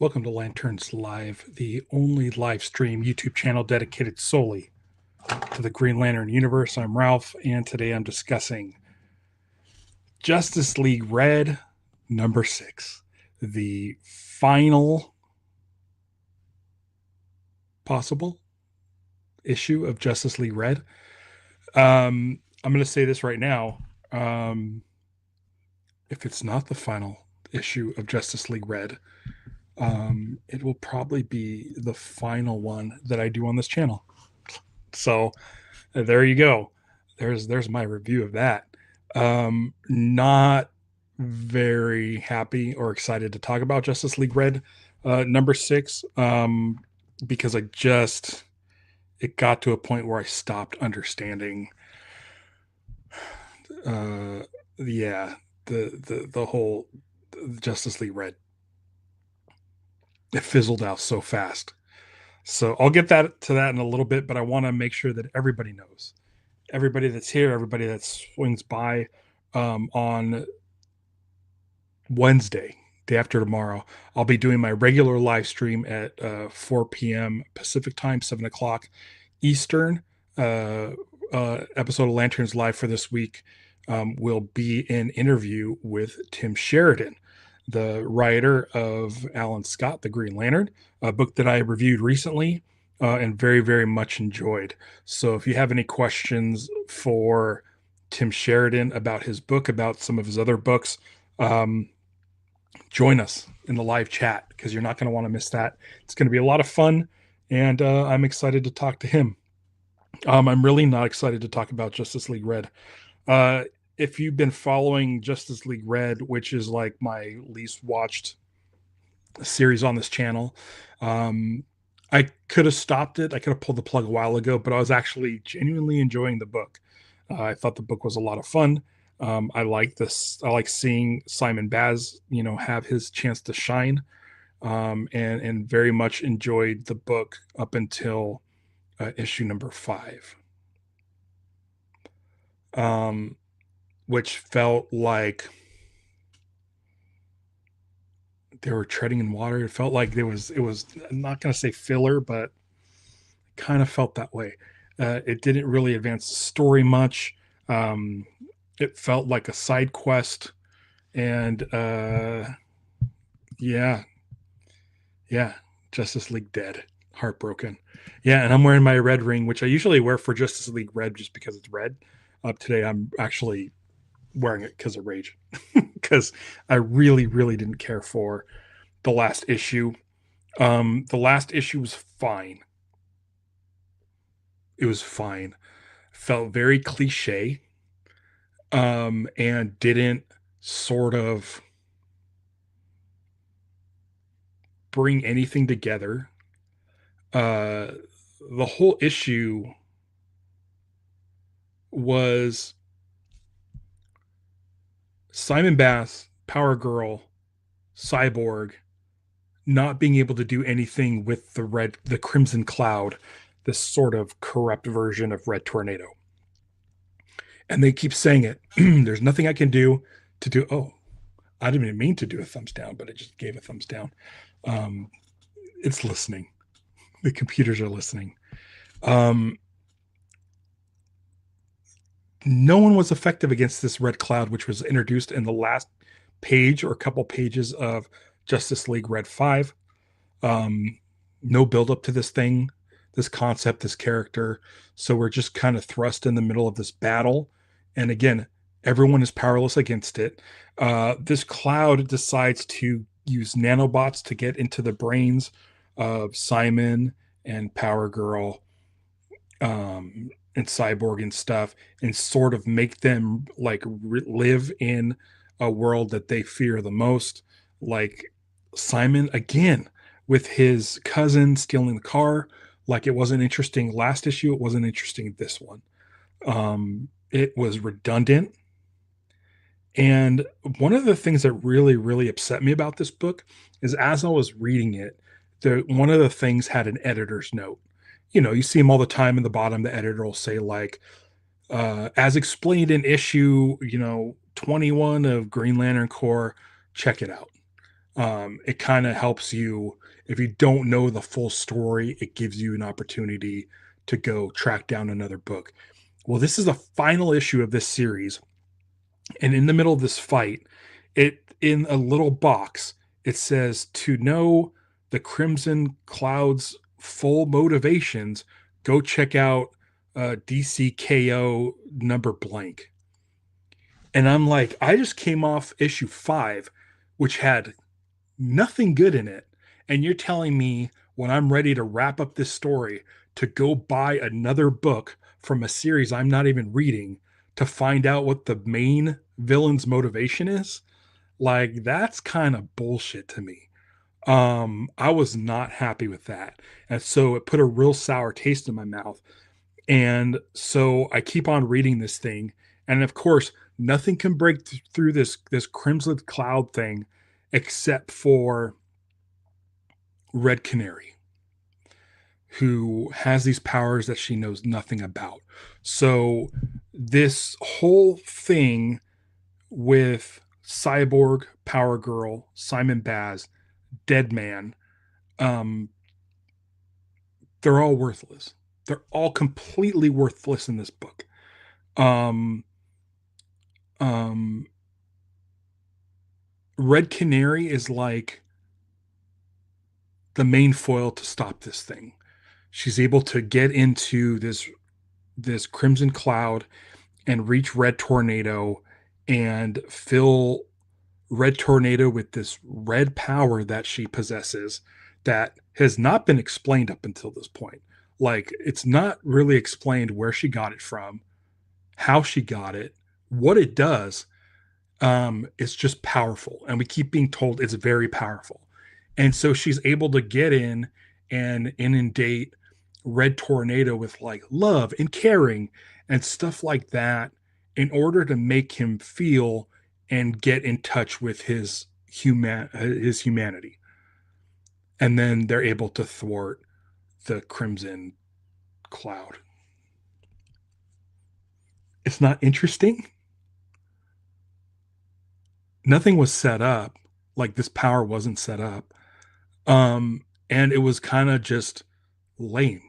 Welcome to Lanterns Live, the only live stream YouTube channel dedicated solely to the Green Lantern universe. I'm Ralph, and today I'm discussing Justice League Red number 6, the final possible issue of Justice League Red. I'm going to say this right now. If it's not the final issue of Justice League Red, it will probably be the final one that I do on this channel. So there you go. There's my review of that. Not very happy or excited to talk about Justice League Red number 6, because it got to a point where I stopped understanding the whole Justice League Red. It fizzled out so fast. So I'll get to that in a little bit, but I want to make sure that everybody knows. Everybody that's here, everybody that swings by on Wednesday, day after tomorrow, I'll be doing my regular live stream at 4 p.m. Pacific time, 7 o'clock Eastern. Episode of Lanterns Live for this week will be an interview with Tim Sheridan, the writer of Alan Scott, The Green Lantern, a book that I reviewed recently and very, very much enjoyed. So if you have any questions for Tim Sheridan about his book, about some of his other books, join us in the live chat, because you're not going to want to miss that. It's going to be a lot of fun, and I'm excited to talk to him. I'm really not excited to talk about Justice League Red. If you've been following Justice League Red, which is like my least watched series on this channel, I could have stopped it. I could have pulled the plug a while ago, but I was actually genuinely enjoying the book. I thought the book was a lot of fun. I like this. I like seeing Simon Baz, have his chance to shine, and very much enjoyed the book up until issue number 5. Which felt like they were treading in water. It felt like it was I'm not going to say filler, but kind of felt that way. It didn't really advance the story much. It felt like a side quest, and yeah, Justice League dead, heartbroken. Yeah, and I'm wearing my red ring, which I usually wear for Justice League Red just because it's red. Today I'm actually wearing it because of rage, because I really, really didn't care for the last issue. The last issue was fine. It was fine. Felt very cliche, and didn't sort of bring anything together. The whole issue was Simon Baz, Power Girl, Cyborg, not being able to do anything with the Crimson Cloud, this sort of corrupt version of Red Tornado. And they keep saying it. There's nothing I can do to do. Oh, I didn't even mean to do a thumbs down, but it just gave a thumbs down. It's listening. The computers are listening. No one was effective against this red cloud, which was introduced in the last page or couple pages of Justice League Red 5. No build up to this thing, this concept, this character. So we're just kind of thrust in the middle of this battle. And again, everyone is powerless against it. This cloud decides to use nanobots to get into the brains of Simon and Power Girl, and Cyborg and stuff, and sort of make them like live in a world that they fear the most. Like Simon, again, with his cousin stealing the car. Like, it wasn't interesting last issue, it wasn't interesting this one. It was redundant. And one of the things that really, really upset me about this book is, as I was reading it, one of the things had an editor's note. You see them all the time in the bottom. The editor will say, like, as explained in issue, 21 of Green Lantern Corps, check it out. It kind of helps you if you don't know the full story, it gives you an opportunity to go track down another book. Well, this is the final issue of this series, and in the middle of this fight, it in a little box, it says to know the Crimson Cloud's full motivations, go check out DCKO number blank. And I'm like, I just came off issue 5, which had nothing good in it. And you're telling me when I'm ready to wrap up this story to go buy another book from a series I'm not even reading to find out what the main villain's motivation is? Like, that's kind of bullshit to me. I was not happy with that. And so it put a real sour taste in my mouth. And so I keep on reading this thing. And of course, nothing can break through this Crimson Cloud thing except for Red Canary, who has these powers that she knows nothing about. So this whole thing with Cyborg, Power Girl, Simon Baz, Deadman, um, they're all worthless. They're all completely worthless in this book. Um, um, Red Canary is like the main foil to stop this thing. She's able to get into this Crimson Cloud and reach Red Tornado and fill Red Tornado with this red power that she possesses that has not been explained up until this point. Like, it's not really explained where she got it from, how she got it, what it does. It's just powerful. And we keep being told it's very powerful. And so she's able to get in and inundate Red Tornado with like love and caring and stuff like that in order to make him feel and get in touch with his humanity. And then they're able to thwart the Crimson Cloud. It's not interesting. Nothing was set up. Like, this power wasn't set up. And it was kind of just lame.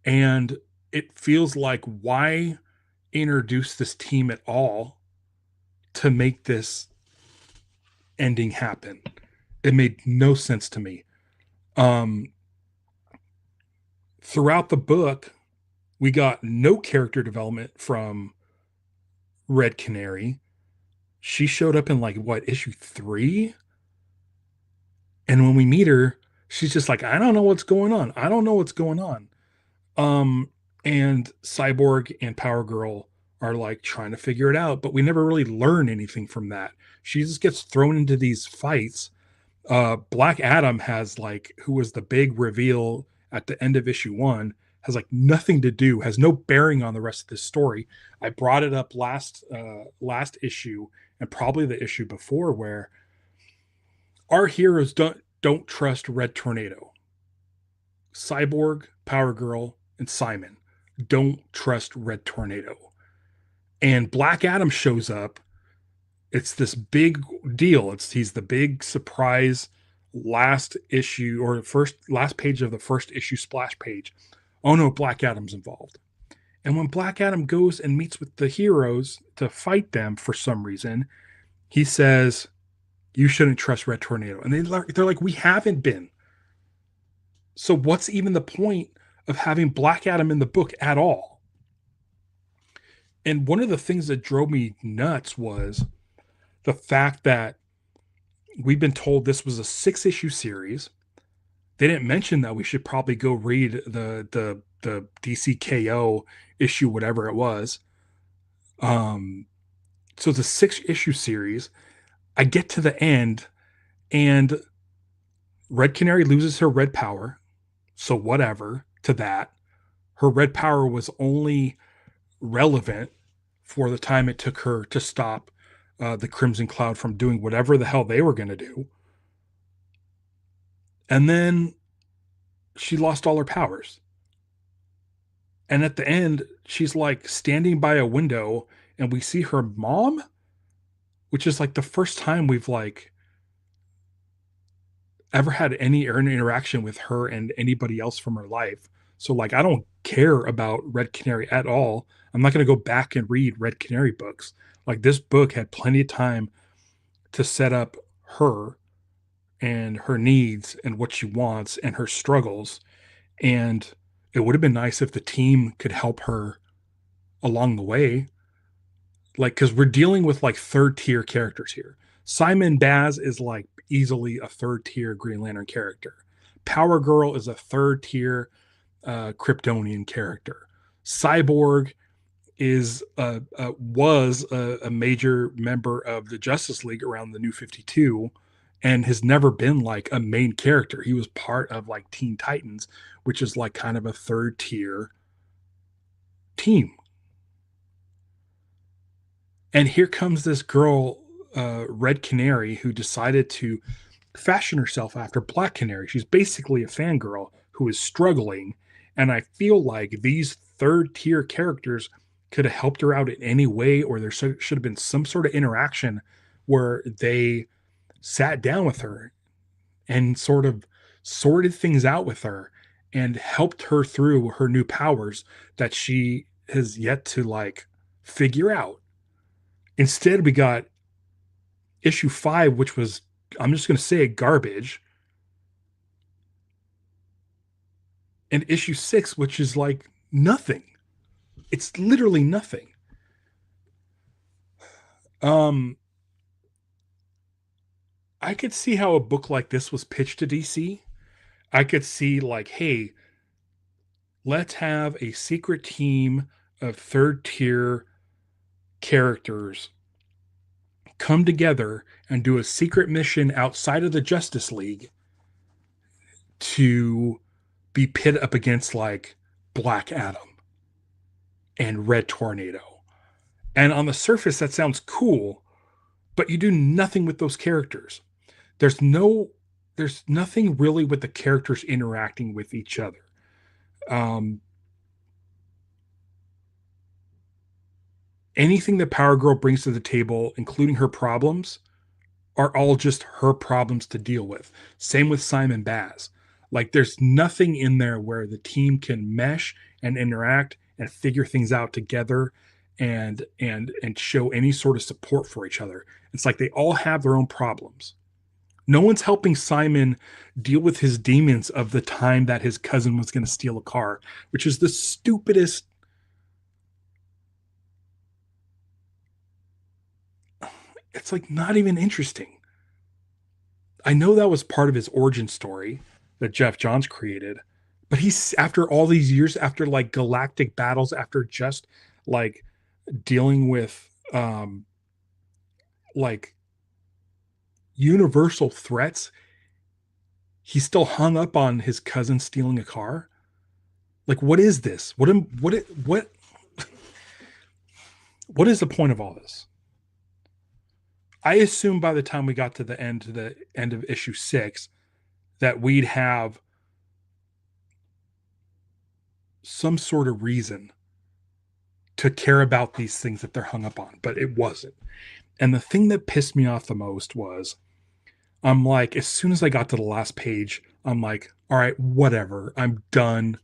And it feels like, why introduce this team at all to make this ending happen? It made no sense to me. Um, Throughout the book, we got no character development from Red Canary. She showed up in like what, issue 3? And when we meet her, she's just like, I don't know what's going on. I don't know what's going on. Um, and Cyborg and Power Girl are like trying to figure it out, but we never really learn anything from that. She just gets thrown into these fights. Black Adam has like, who was the big reveal at the end of issue 1, has like nothing to do, has no bearing on the rest of this story. I brought it up last issue and probably the issue before, where our heroes don't trust Red Tornado. Cyborg, Power Girl, and Simon don't trust Red Tornado. And Black Adam shows up. It's this big deal. He's the big surprise last issue, or last page of the first issue splash page. Oh no, Black Adam's involved. And when Black Adam goes and meets with the heroes to fight them for some reason, he says, you shouldn't trust Red Tornado. And they're like, we haven't been. So what's even the point of having Black Adam in the book at all? And one of the things that drove me nuts was the fact that we've been told this was a 6-issue series. They didn't mention that we should probably go read the DCKO issue, whatever it was. So it's a 6-issue series. I get to the end, and Red Canary loses her red power. So whatever to that. Her red power was only relevant for the time it took her to stop the Crimson Cloud from doing whatever the hell they were going to do. And then she lost all her powers. And at the end, she's like standing by a window, and we see her mom, which is like the first time we've like ever had any interaction with her and anybody else from her life. So like I don't care about Red Canary at all. I'm not going to go back and read Red Canary books. Like this book had plenty of time to set up her and her needs and what she wants and her struggles. And it would have been nice if the team could help her along the way. Like, because we're dealing with like third tier characters here. Simon Baz is like easily a third tier Green Lantern character. Power Girl is a third tier Kryptonian character. Cyborg is was a major member of the Justice League around the New 52 and has never been like a main character. He was part of like Teen Titans, which is like kind of a third tier team. And here comes this girl, Red Canary, who decided to fashion herself after Black Canary. She's basically a fangirl who is struggling. And I feel like these third tier characters could have helped her out in any way, or there should have been some sort of interaction where they sat down with her and sort of sorted things out with her and helped her through her new powers that she has yet to like figure out. Instead, we got issue 5, which was, I'm just going to say it, garbage, and issue 6, which is like nothing. It's literally nothing. Um, I could see how a book like this was pitched to DC. I could see like, hey, let's have a secret team of third tier characters come together and do a secret mission outside of the Justice League to be pit up against like Black Adam and Red Tornado. And on the surface, that sounds cool, but you do nothing with those characters. There's no, there's nothing really with the characters interacting with each other. Um, Anything that Power Girl brings to the table, including her problems, are all just her problems to deal with. Same with Simon Baz. Like there's nothing in there where the team can mesh and interact and figure things out together and show any sort of support for each other. It's like they all have their own problems. No one's helping Simon deal with his demons of the time that his cousin was going to steal a car, which is the stupidest. It's like not even interesting. I know that was part of his origin story that Jeff Johns created, but he's after all these years, after like galactic battles, after just like dealing with like universal threats, he's still hung up on his cousin stealing a car. Like, what is this? What is the point of all this? I assume by the time we got to the end of issue 6, that we'd have some sort of reason to care about these things that they're hung up on, but it wasn't. And the thing that pissed me off the most was I'm like, as soon as I got to the last page, I'm like, all right, whatever. I'm done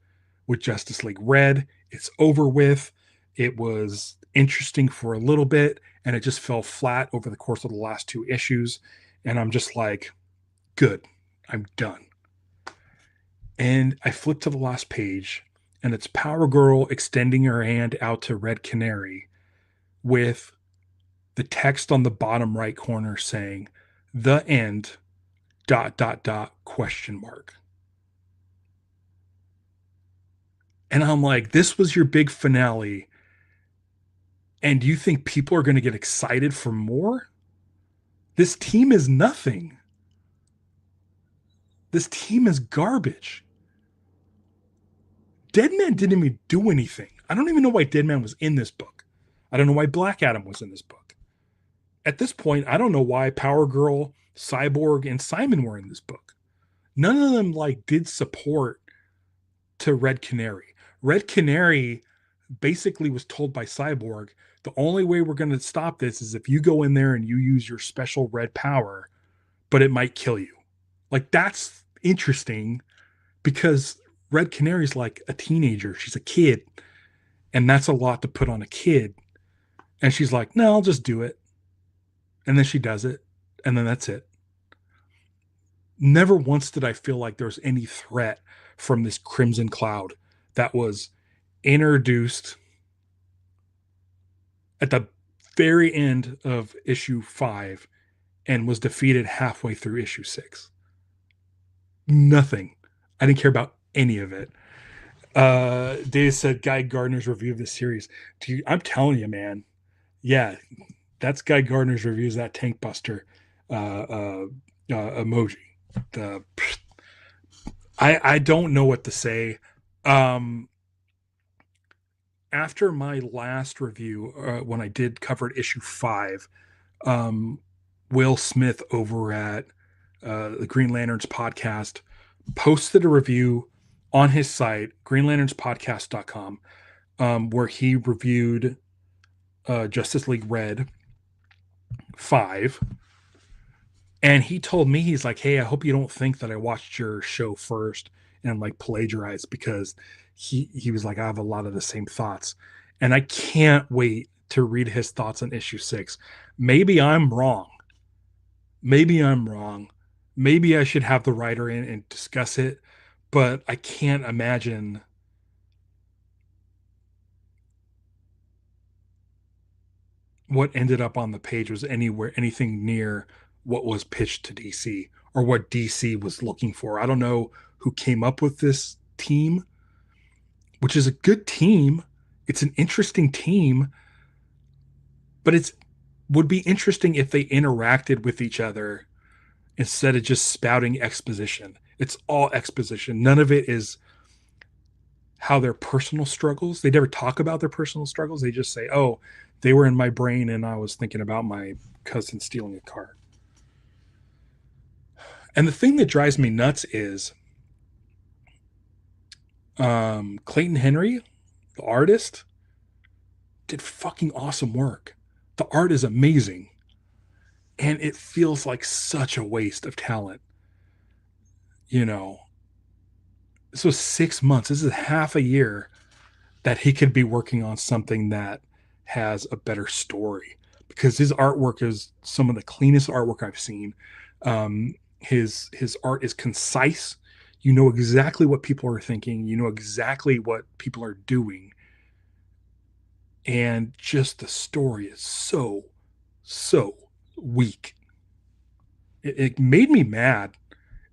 with Justice League Red. It's over with. It was interesting for a little bit, and it just fell flat over the course of the last 2 issues. And I'm just like, good, I'm done. And I flip to the last page, and it's Power Girl extending her hand out to Red Canary with the text on the bottom right corner saying, "The end, ... question mark." And I'm like, this was your big finale. And do you think people are going to get excited for more? This team is nothing. This team is garbage. Deadman didn't even do anything. I don't even know why Deadman was in this book. I don't know why Black Adam was in this book. At this point, I don't know why Power Girl, Cyborg, and Simon were in this book. None of them like did support to Red Canary. Red Canary basically was told by Cyborg, the only way we're going to stop this is if you go in there and you use your special red power, but it might kill you. Like that's interesting because Red Canary's like a teenager. She's a kid, and that's a lot to put on a kid. And she's like, "No, I'll just do it." And then she does it, and then that's it. Never once did I feel like there was any threat from this crimson cloud that was introduced at the very end of issue 5 and was defeated halfway through issue 6. Nothing. I didn't care about any of it. Dave said Guy Gardner's review of the series. I'm telling you, man. Yeah, that's Guy Gardner's reviews. That Tank Buster emoji. The I don't know what to say. Um, After my last review, when I did covered issue 5, um, Will Smith over at the Green Lanterns podcast posted a review on his site, greenlanternspodcast.com, where he reviewed Justice League Red 5. And he told me, he's like, "Hey, I hope you don't think that I watched your show first and like plagiarized," because he was like, "I have a lot of the same thoughts." And I can't wait to read his thoughts on issue 6. Maybe I'm wrong. Maybe I'm wrong. Maybe I should have the writer in and discuss it, but I can't imagine what ended up on the page was anywhere anything near what was pitched to DC or what DC was looking for. I don't know who came up with this team, which is a good team. It's an interesting team, but it's would be interesting if they interacted with each other instead of just spouting exposition. It's all exposition. None of it is how their personal struggles. They never talk about their personal struggles. They just say, "Oh, they were in my brain and I was thinking about my cousin stealing a car." And the thing that drives me nuts is Clayton Henry, the artist, did fucking awesome work. The art is amazing. And it feels like such a waste of talent, you know. So 6 months, this is half a year that he could be working on something that has a better story because his artwork is some of the cleanest artwork I've seen. His art is concise. You know exactly what people are thinking. You know exactly what people are doing, and just the story is so weak. It made me mad.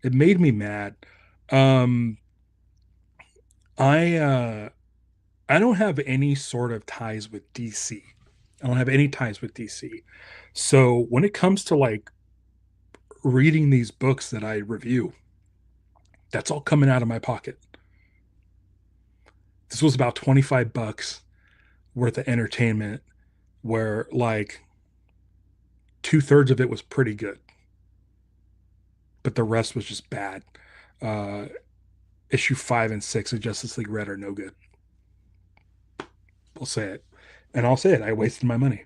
It made me mad. Um, I I don't have any sort of ties with DC. I don't have any ties with DC. So when it comes to like reading these books that I review, that's all coming out of my pocket. This was about 25 bucks worth of entertainment where like two-thirds of it was pretty good, but the rest was just bad. Uh, Issue 5 and 6 of Justice League Red are no good. I'll say it. And I'll say it. I wasted my money.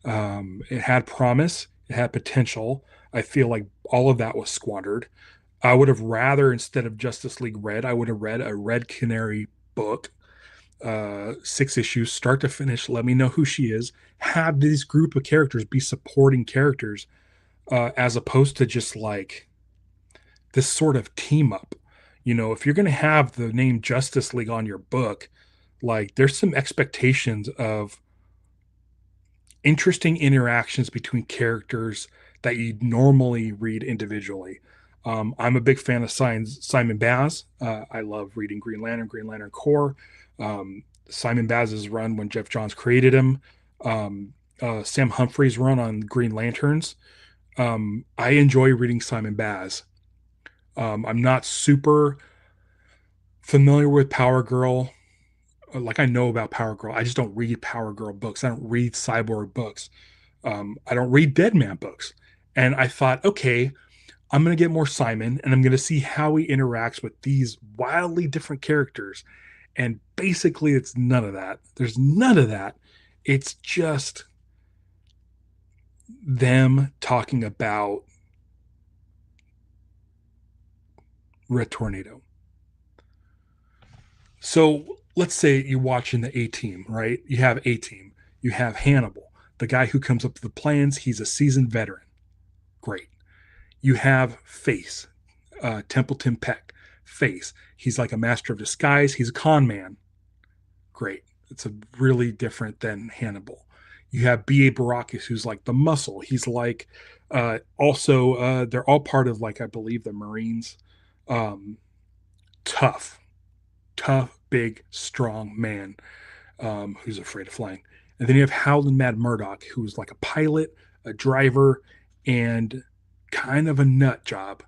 It had promise, it had potential. I feel like all of that was squandered. I would have rather, instead of Justice League Red, I would have read a Red Canary book, 6 issues, start to finish. Let me know who she is. Have these group of characters be supporting characters, as opposed to just like this sort of team up. You know, if you're going to have the name Justice League on your book, like there's some expectations of interesting interactions between characters that you normally read individually. I'm a big fan of Simon Baz. I love reading Green Lantern Corps. Simon Baz's run when Jeff Johns created him. Sam Humphrey's run on Green Lanterns. I enjoy reading Simon Baz. I'm not super familiar with Power Girl. Like I know about Power Girl. I just don't read Power Girl books. I don't read Cyborg books. I don't read Dead Man books. And I thought, okay, I'm going to get more Simon and I'm going to see how he interacts with these wildly different characters. And basically, it's none of that. There's none of that. It's just them talking about Red Tornado. So let's say you're watching the A Team, right? You have A Team, you have Hannibal, the guy who comes up with the plans. He's a seasoned veteran. Great. You have Face, Templeton Peck. Face. He's like a master of disguise. He's a con man. Great. It's a really different than Hannibal. You have B.A. Baracus, who's like the muscle. He's like also they're all part of like I believe the Marines. Um, tough, tough, big, strong man who's afraid of flying. And then you have Howlin' Mad Murdoch, who's like a pilot, a driver, and kind of a nut job.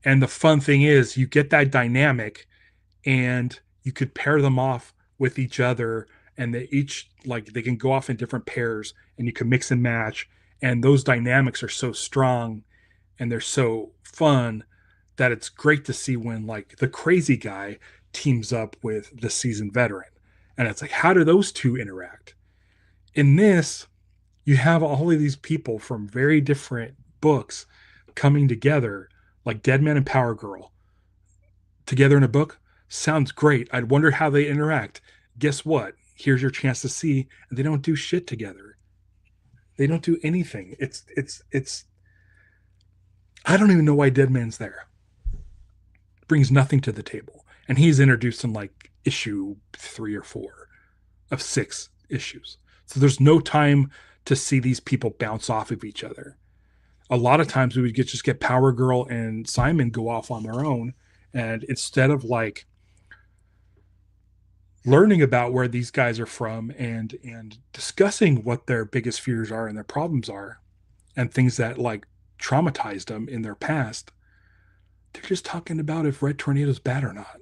And the fun thing is, you get that dynamic, and you could pair them off with each other, and they each like they can go off in different pairs, and you can mix and match. And those dynamics are so strong, and they're so fun that it's great to see when like the crazy guy teams up with the seasoned veteran. And it's like, how do those two interact? In this, you have all of these people from very different books coming together, like Dead Man and Power Girl, together in a book. Sounds great. I'd wonder how they interact. Guess what? Here's your chance to see. And they don't do shit together. They don't do anything. It's. I don't even know why Dead Man's there. Brings nothing to the table, and he's introduced in like issue 3 or 4 of 6 issues. So there's no time to see these people bounce off of each other. A lot of times we would just get Power Girl and Simon go off on their own, and instead of like learning about where these guys are from and discussing what their biggest fears are and their problems are and things that like traumatized them in their past, they're just talking about if Red Tornado's bad or not.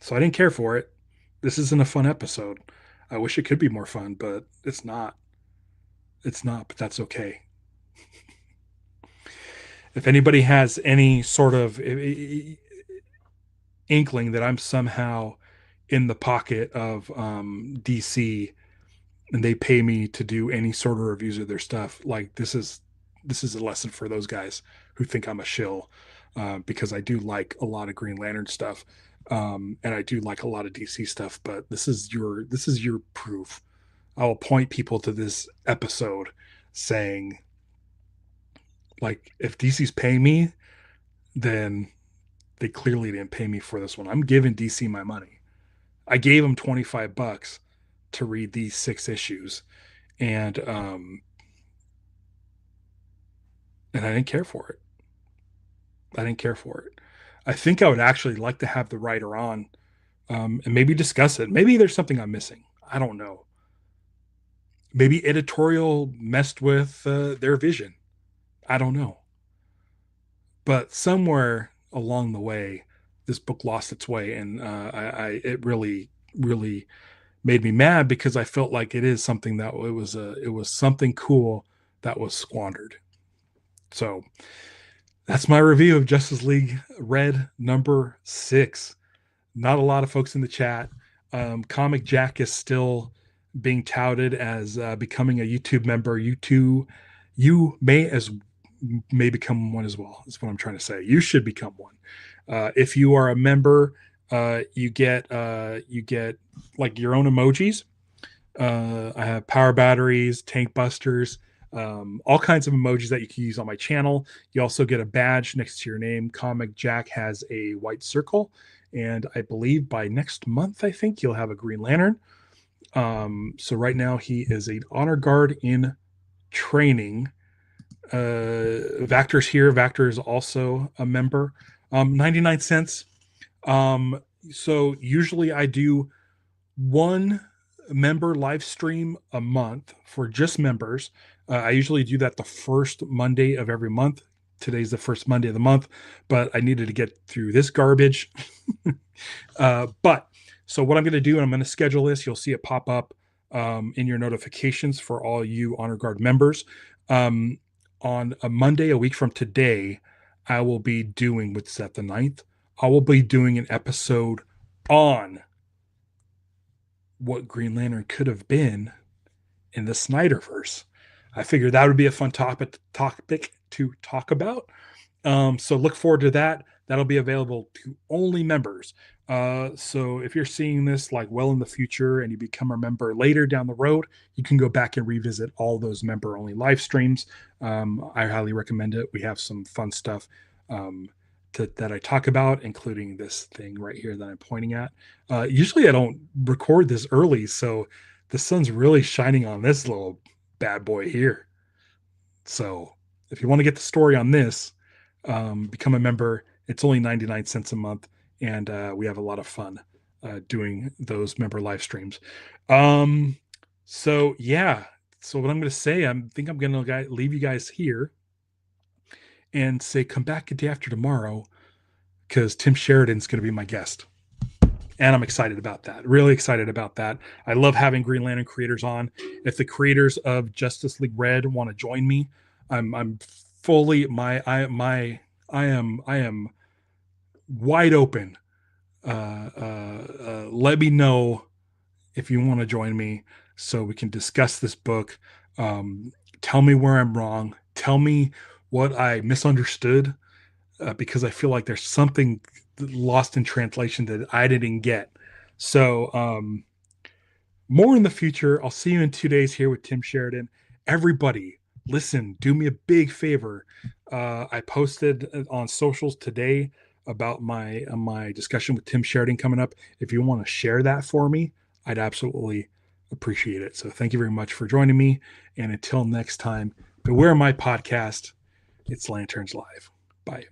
So I didn't care for it. This isn't a fun episode. I wish it could be more fun, but it's not. It's not, but that's okay. If anybody has any sort of inkling that I'm somehow in the pocket of DC and they pay me to do any sort of reviews of their stuff, like this is a lesson for those guys who think I'm a shill, because I do like a lot of Green Lantern stuff, and I do like a lot of DC stuff. But this is your proof. I'll point people to this episode saying, like, if DC's paying me, then they clearly didn't pay me for this one. I'm giving DC my money. I gave them $25 to read these 6 issues, and I didn't care for it. I didn't care for it. I think I would actually like to have the writer on, and maybe discuss it. Maybe there's something I'm missing. I don't know. Maybe editorial messed with their vision. I don't know. But somewhere along the way, this book lost its way, and it really, really made me mad because I felt like it is something that it was something cool that was squandered. So that's my review of Justice League Red number 6. Not a lot of folks in the chat. Comic Jack is still being touted as becoming a YouTube member. You may become one as well. That's what I'm trying to say. You should become one. If you are a member, you get like your own emojis. I have power batteries, tank busters, all kinds of emojis that you can use on my channel. You also get a badge next to your name. Comic Jack has a white circle, and I believe by next month, I think you'll have a Green Lantern. So right now he is an honor guard in training. Vactor's here. Vactor is also a member. 99 cents. So usually I do one member live stream a month for just members. I usually do that the first Monday of every month. Today's the first Monday of the month, but I needed to get through this garbage. But so what I'm going to do, and I'm going to schedule this, you'll see it pop up in your notifications for all you Honor Guard members. On a Monday, a week from today, I will be doing, what's that, the 9th? I will be doing an episode on what Green Lantern could have been in the Snyderverse. I figured that would be a fun topic to talk about. So look forward to that. That'll be available to only members. So if you're seeing this like well in the future and you become a member later down the road, you can go back and revisit all those member only live streams. I highly recommend it. We have some fun stuff um, that I talk about, including this thing right here that I'm pointing at. Usually I don't record this early, so the sun's really shining on this little bad boy here. So if you want to get the story on this, become a member. It's only 99 cents a month, and we have a lot of fun doing those member live streams. Um, so yeah, so what I'm going to say, I think I'm going to leave you guys here and say come back a day after tomorrow because Tim Sheridan's going to be my guest. And I'm excited about that. Really excited about that. I love having Green Lantern creators on. If the creators of Justice League Red want to join me, I'm fully I am wide open. Let me know if you want to join me so we can discuss this book. Tell me where I'm wrong. Tell me what I misunderstood because I feel like there's something lost in translation that I didn't get. So, more in the future. I'll see you in 2 days here with Tim Sheridan. Everybody, listen, do me a big favor. I posted on socials today about my discussion with Tim Sheridan coming up. If you want to share that for me, I'd absolutely appreciate it. So thank you very much for joining me. And until next time, beware my podcast. It's Lanterns Live. Bye.